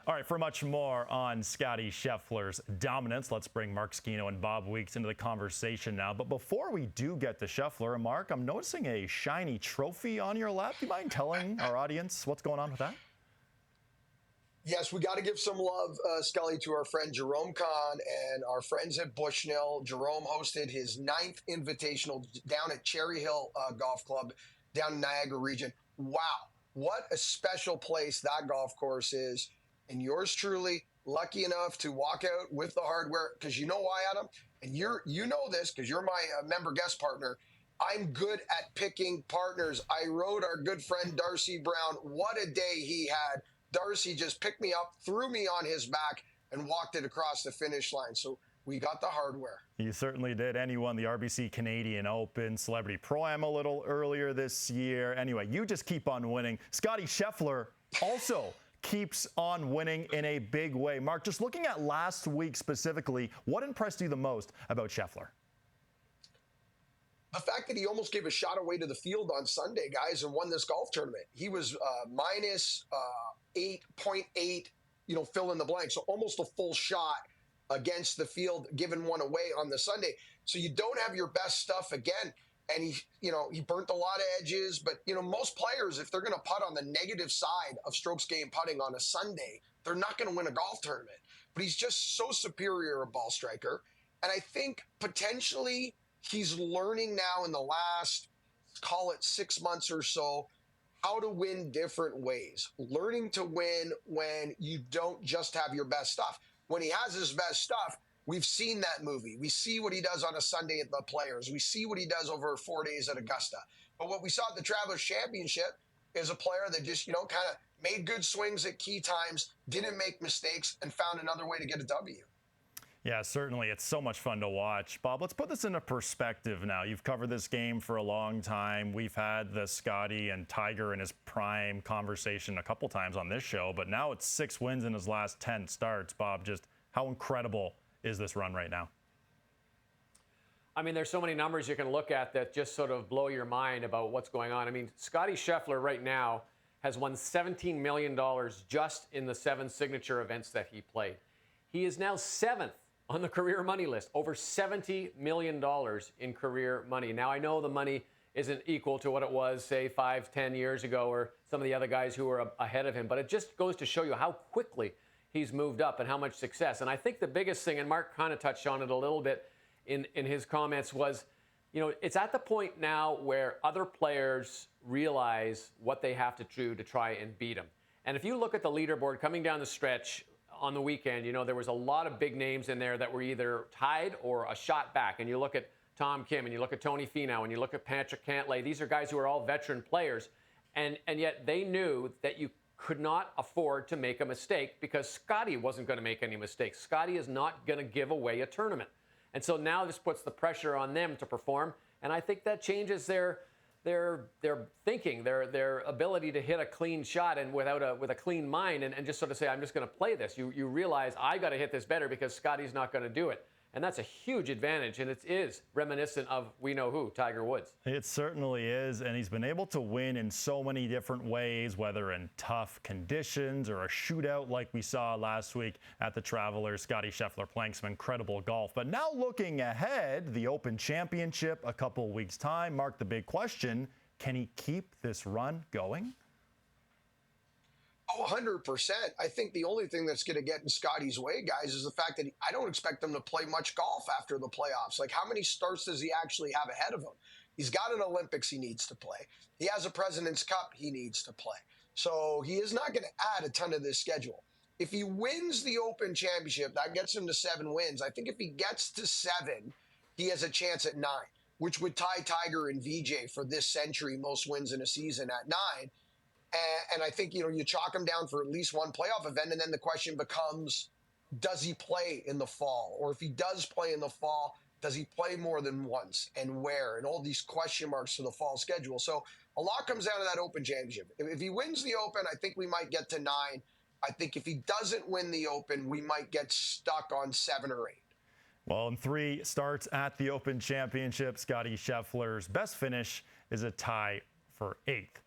All right, for much more on Scottie Scheffler's dominance, let's bring Mark Zecchino and Bob Weeks into the conversation now. But before we do get to Scheffler, and Mark, I'm noticing a shiny trophy on your lap. Do you mind telling our audience what's going on with that? Yes, we got to give some love, Scully, to our friend Jerome Kahn and our friends at Bushnell. Jerome hosted his 9th Invitational down at Cherry Hill Golf Club down in Niagara region. Wow, what a special place that golf course is. And yours truly, lucky enough to walk out with the hardware, because you know why, Adam? And you know this because you're my member guest partner. I'm good at picking partners. I rode our good friend Darcy Brown. What a day he had. Darcy just picked me up, threw me on his back, and walked it across the finish line. So we got the hardware. You certainly did. And you won the RBC Canadian Open, Celebrity Pro-Am a little earlier this year. Anyway, you just keep on winning. Scottie Scheffler also keeps on winning in a big way. Mark, just looking at last week specifically, what impressed you the most about Scheffler? The fact that he almost gave a shot away to the field on Sunday, guys, and won this golf tournament. He was minus 8.8, fill in the blank. So almost a full shot against the field, giving one away on the Sunday. So you don't have your best stuff again. And he burnt a lot of edges. But, most players, if they're going to putt on the negative side of strokes gained putting on a Sunday, they're not going to win a golf tournament. But he's just so superior a ball striker. And I think potentially he's learning now in the last, call it 6 months or so, how to win different ways. Learning to win when you don't just have your best stuff. When he has his best stuff, we've seen that movie. We see what he does on a Sunday at the Players. We see what he does over 4 days at Augusta. But what we saw at the Travelers Championship is a player that just, kind of made good swings at key times, didn't make mistakes, and found another way to get a W. Yeah, certainly. It's so much fun to watch. Bob, let's put this into perspective now. You've covered this game for a long time. We've had the Scottie and Tiger in his prime conversation a couple times on this show, but now it's 6 wins in his last 10 starts. Bob, just how incredible is this run right now? I mean, there's so many numbers you can look at that just sort of blow your mind about what's going on. I mean, Scottie Scheffler right now has won $17 million just in the 7 signature events that he played. He is now 7th on the career money list, over $70 million in career money. Now, I know the money isn't equal to what it was, say, 5-10 years ago, or some of the other guys who were ahead of him, but it just goes to show you how quickly he's moved up and how much success. And I think the biggest thing, and Mark kind of touched on it a little bit in his comments, was, it's at the point now where other players realize what they have to do to try and beat him. And if you look at the leaderboard coming down the stretch on the weekend, there was a lot of big names in there that were either tied or a shot back. And you look at Tom Kim, and you look at Tony Finau, and you look at Patrick Cantlay. These are guys who are all veteran players. And yet they knew that you could not afford to make a mistake because Scottie wasn't going to make any mistakes. Scottie is not going to give away a tournament. And so now this puts the pressure on them to perform. And I think that changes their thinking, their ability to hit a clean shot and with a clean mind and just sort of say, I'm just going to play this. You realize I got to hit this better because Scottie's not going to do it. And that's a huge advantage, and it is reminiscent of we know who, Tiger Woods. It certainly is, and he's been able to win in so many different ways, whether in tough conditions or a shootout like we saw last week at the Travelers. Scottie Scheffler playing some incredible golf. But now looking ahead, the Open Championship a couple weeks' time. Mark, the big question, can he keep this run going? Oh, 100%. I think the only thing that's going to get in Scottie's way, guys, is the fact that I don't expect him to play much golf after the playoffs. Like, how many starts does he actually have ahead of him? He's got an Olympics he needs to play. He has a President's Cup he needs to play. So he is not going to add a ton to this schedule. If he wins the Open Championship, that gets him to 7 wins. I think if he gets to 7, he has a chance at 9, which would tie Tiger and VJ for this century most wins in a season at 9. And I think, you chalk him down for at least one playoff event, and then the question becomes, does he play in the fall? Or if he does play in the fall, does he play more than once, and where? And all these question marks for the fall schedule. So a lot comes down to that Open Championship. If he wins the Open, I think we might get to 9. I think if he doesn't win the Open, we might get stuck on 7 or 8. Well, in 3 starts at the Open Championship, Scottie Scheffler's best finish is a tie for 8th.